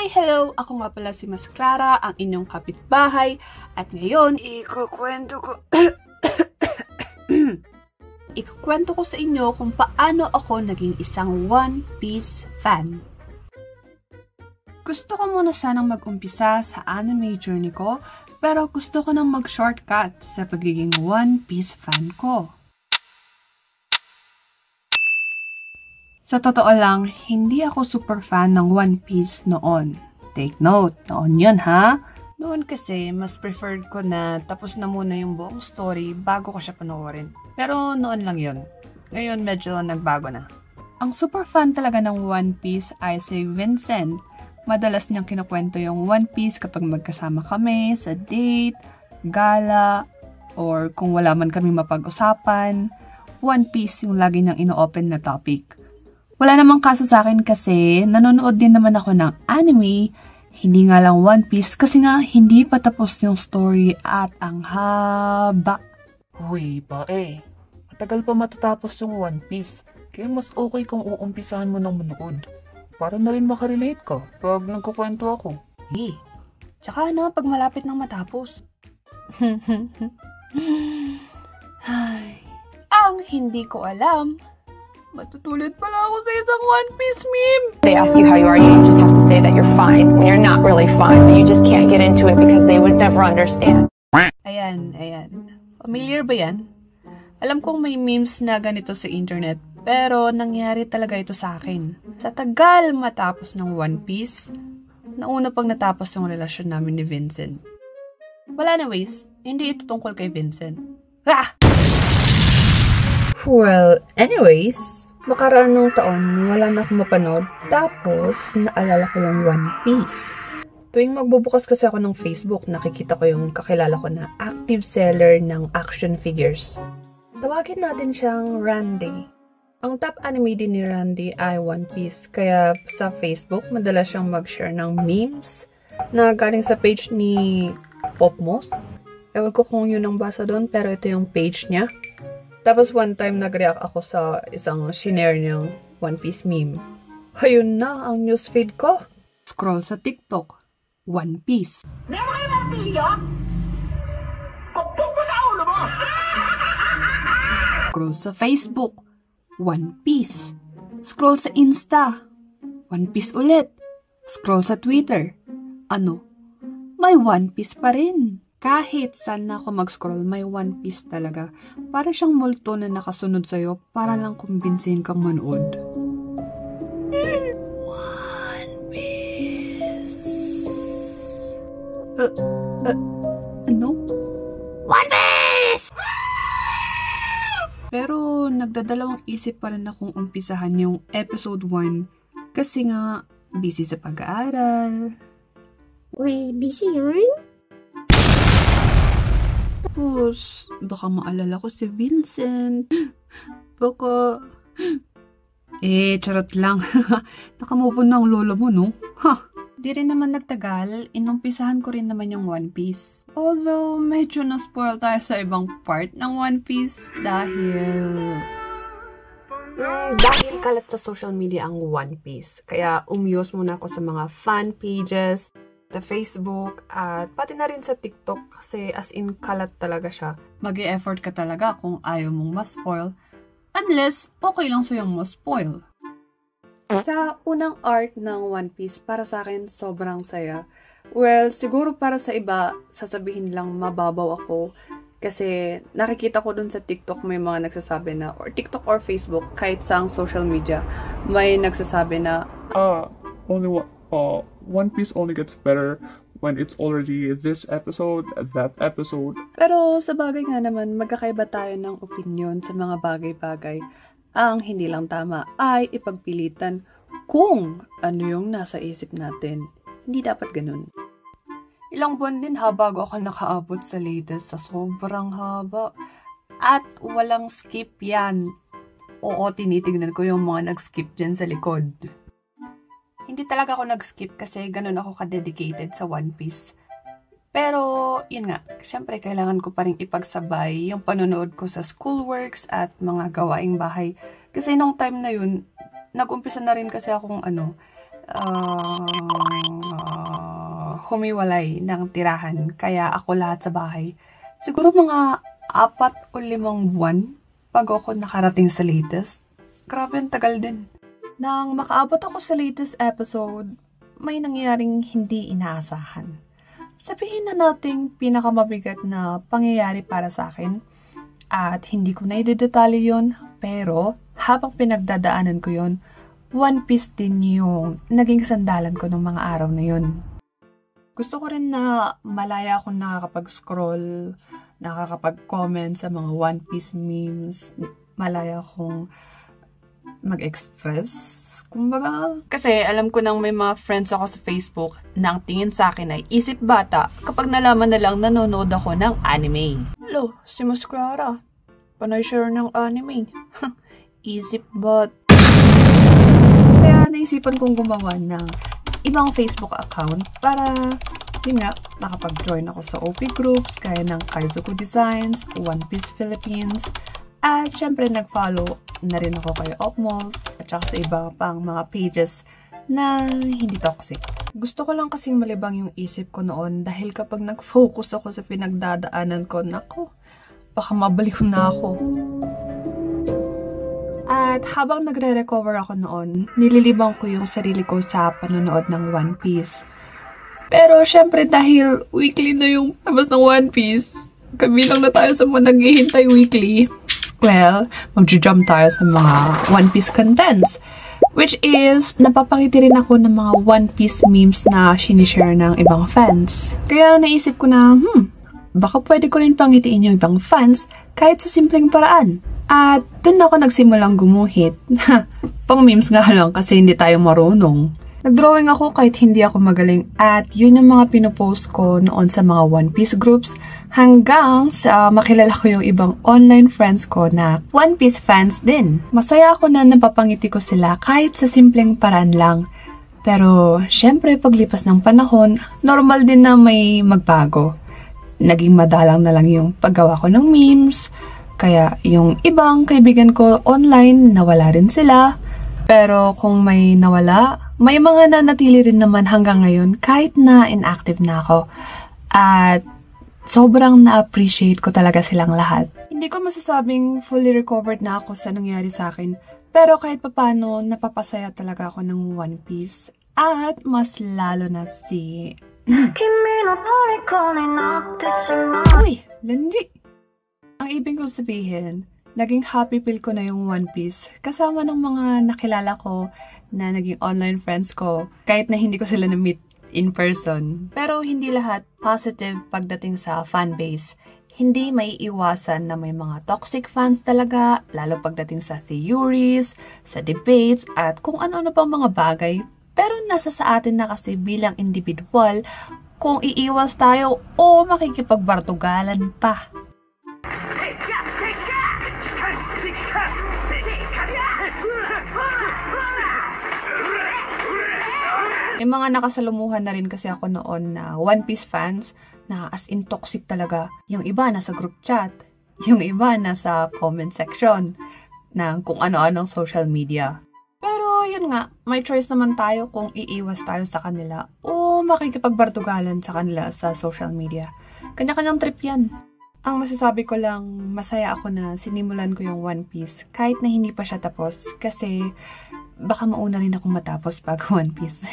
Hi! Hello! Ako nga pala si Mas Clara, ang inyong kapitbahay. At ngayon, ikukwento ko sa inyo kung paano ako naging isang One Piece fan. Gusto ko muna sanang mag-umpisa sa anime journey ko, pero gusto ko nang mag-shortcut sa pagiging One Piece fan ko. Sa totoo lang, hindi ako super fan ng One Piece noon. Take note, noon yun ha? Noon kasi, mas preferred ko na tapos na muna yung buong story bago ko siya panoorin. Pero noon lang yun. Ngayon medyo nagbago na. Ang super fan talaga ng One Piece ay si Vincent. Madalas niyang kinukwento yung One Piece kapag magkasama kami sa date, gala, or kung wala man kami mapag-usapan. One Piece yung lagi niyang ino-open na topic. Wala namang kaso sa akin kasi nanonood din naman ako ng anime, hindi nga lang One Piece kasi nga hindi pa tapos yung story at ang haba. Uy, matagal pa matatapos yung One Piece, kaya mas okay kung uumpisahan mo ng manood. Para na rin makarelate ka pag nagkukwento ako. Tsaka na pag malapit nang matapos. Ay, ang hindi ko alam. Matutulad pala ako sa isang One Piece meme. They ask you how you are, you just have to say that you're fine when you're not really fine, but you just can't get into it because they would never understand. Ayan. Familiar ba yan? Alam kong may memes na ganito sa internet, pero nangyari talaga ito sa akin. Sa tagal matapos ng One Piece, nauna pang natapos yung relasyon namin ni Vincent. Well, anyways, hindi ito tungkol kay Vincent. Well, anyways, makaraan ng taon, wala na akong mapanood. Tapos, naalala ko yung One Piece. Tuwing magbubukas kasi ako ng Facebook, nakikita ko yung kakilala ko na active seller ng action figures. Tawagin natin siyang Randy. Ang top anime din ni Randy ay One Piece. Kaya sa Facebook, madalas siyang mag-share ng memes na galing sa page ni Popmos. Ewan ko kung yun ang basa doon, pero ito yung page niya. Tapos one time nag-react ako sa isang shinare niyang One Piece meme. Ayun na ang newsfeed ko. Scroll sa TikTok, One Piece. Meron kayo martilyo? Kumpong mo sa ulo mo! Scroll sa Facebook, One Piece. Scroll sa Insta, One Piece ulit. Scroll sa Twitter. May One Piece pa rin. Kahit saan na ako mag-scroll, may One Piece talaga. Para siyang multo na nakasunod sa'yo para lang kumbinsin kang manood. One Piece. Ano? One Piece! Pero nagdadalawang isip pa rin akong umpisahan yung episode 1 kasi nga busy sa pag-aaral. Uy, busy yun? Tapos, baka maalala ko si Vincent. Baka... charot lang. Nakamove on na ang lolo mo, no? Di rin naman nagtagal, inumpisahan ko rin naman yung One Piece. Although, medyo na-spoil tayo sa ibang part ng One Piece dahil kalat sa social media ang One Piece. Kaya umiyos muna ako sa mga fan pages, sa Facebook, at pati na rin sa TikTok kasi as in kalat talaga siya. Mag-e-effort ka talaga kung ayaw mong ma-spoil unless okay lang sa'yong ma-spoil. Sa unang arc ng One Piece, para sa akin sobrang saya. Well, siguro para sa iba, sasabihin lang mababaw ako kasi nakikita ko dun sa TikTok may mga nagsasabi na, or TikTok or Facebook, kahit sa social media, may nagsasabi na One Piece only gets better when it's already this episode, that episode. Pero sa bagay nga naman, magkakaiba tayo ng opinyon sa mga bagay-bagay. Ang hindi lang tama ay ipagpilitan kung ano yung nasa isip natin. Hindi dapat ganun. Ilang buwan din bago ako nakaabot sa latest sa sobrang haba. At walang skip yan. Oo, tinitignan ko yung mga nag-skip dyan sa likod. Hindi talaga ako nag-skip kasi ganun ako ka-dedicated sa One Piece. Pero, yun nga, syempre kailangan ko pa rin ipagsabay yung panonood ko sa schoolworks at mga gawaing bahay. Kasi nung time na yun, nag-umpisa na rin kasi akong humiwalay ng tirahan, kaya ako lahat sa bahay. Siguro mga 4 o 5 buwan bago ako nakarating sa latest. Grabe, ang tagal din. Nang makaabot ako sa latest episode, may nangyaring hindi inaasahan. Sabihin na nating pinakamabigat na pangyayari para sa akin, at hindi ko na idedetalye yun, pero habang pinagdadaanan ko yun, One Piece din yung naging sandalan ko ng mga araw na yun. Gusto ko rin na malaya akong nakakapag-scroll, nakakapag-comment sa mga One Piece memes, malaya akong mag-express. Kumbaga, kasi alam ko nang may mga friends ako sa Facebook na ang tingin sa akin ay isip bata kapag nalaman na lang nanonood ako ng anime. Lo, si Mas Clara, panay share ng anime. Isip bata. Kaya naisipan kong gumawa ng ibang Facebook account para, yun nga, makapag-join ako sa OP groups gaya ng Kaizoku Designs, One Piece Philippines, at syempre nag-follow na rin ako kay Opmos at saka sa iba pang mga pages na hindi toxic. Gusto ko lang kasing malibang yung isip ko noon dahil kapag nag-focus ako sa pinagdadaanan ko, nako, baka mabaliw na ako. At habang nagre-recover ako noon, nililibang ko yung sarili ko sa panonood ng One Piece. Pero syempre dahil weekly na yung labas ng One Piece, kabilang na tayo sa mga naghihintay weekly, well, mag-jump tayo sa mga One Piece contents. Which is, napapangiti rin ako ng mga One Piece memes na sinishare ng ibang fans. Kaya naisip ko na, baka pwede ko rin pangitiin yung ibang fans kahit sa simpleng paraan. At dun ako nagsimulang gumuhit. Pang memes nga lang kasi hindi tayo marunong. Nagdrawing ako kahit hindi ako magaling at yun yung mga pinopost ko noon sa mga One Piece groups hanggang sa makilala ko yung ibang online friends ko na One Piece fans din. Masaya ako na napapangiti ko sila kahit sa simpleng paraan lang. Pero syempre paglipas ng panahon, normal din na may magbago. Naging madalang na lang yung paggawa ko ng memes. Kaya yung ibang kaibigan ko online, nawala rin sila. Pero kung may nawala, may mga nanatili rin naman hanggang ngayon kahit na inactive na ako. At sobrang na-appreciate ko talaga silang lahat. Hindi ko masasabing fully recovered na ako sa nangyari sa akin. Pero kahit papano, napapasaya talaga ako ng One Piece. At mas lalo na si... Uy, landi! Ang ibig kong sabihin, naging happy pill ko na yung One Piece kasama ng mga nakilala ko na naging online friends ko kahit na hindi ko sila na-meet in person. Pero hindi lahat positive pagdating sa fanbase. Hindi may iwasan na may mga toxic fans talaga, lalo pagdating sa theories, sa debates, at kung ano-ano pang mga bagay. Pero nasa sa atin na kasi bilang individual kung iiwas tayo o makikipagbartugalan pa. May mga nakasalumuhan na rin kasi ako noon na One Piece fans na as in toxic talaga. Yung iba nasa group chat, yung iba nasa comment section ng kung ano-anong social media. Pero yun nga, may choice naman tayo kung iiwas tayo sa kanila o makikipagbartugalan sa kanila sa social media. Kanya-kanyang trip yan. Ang masasabi ko lang, masaya ako na sinimulan ko yung One Piece kahit na hindi pa siya tapos kasi baka mauna rin akong matapos pag One Piece.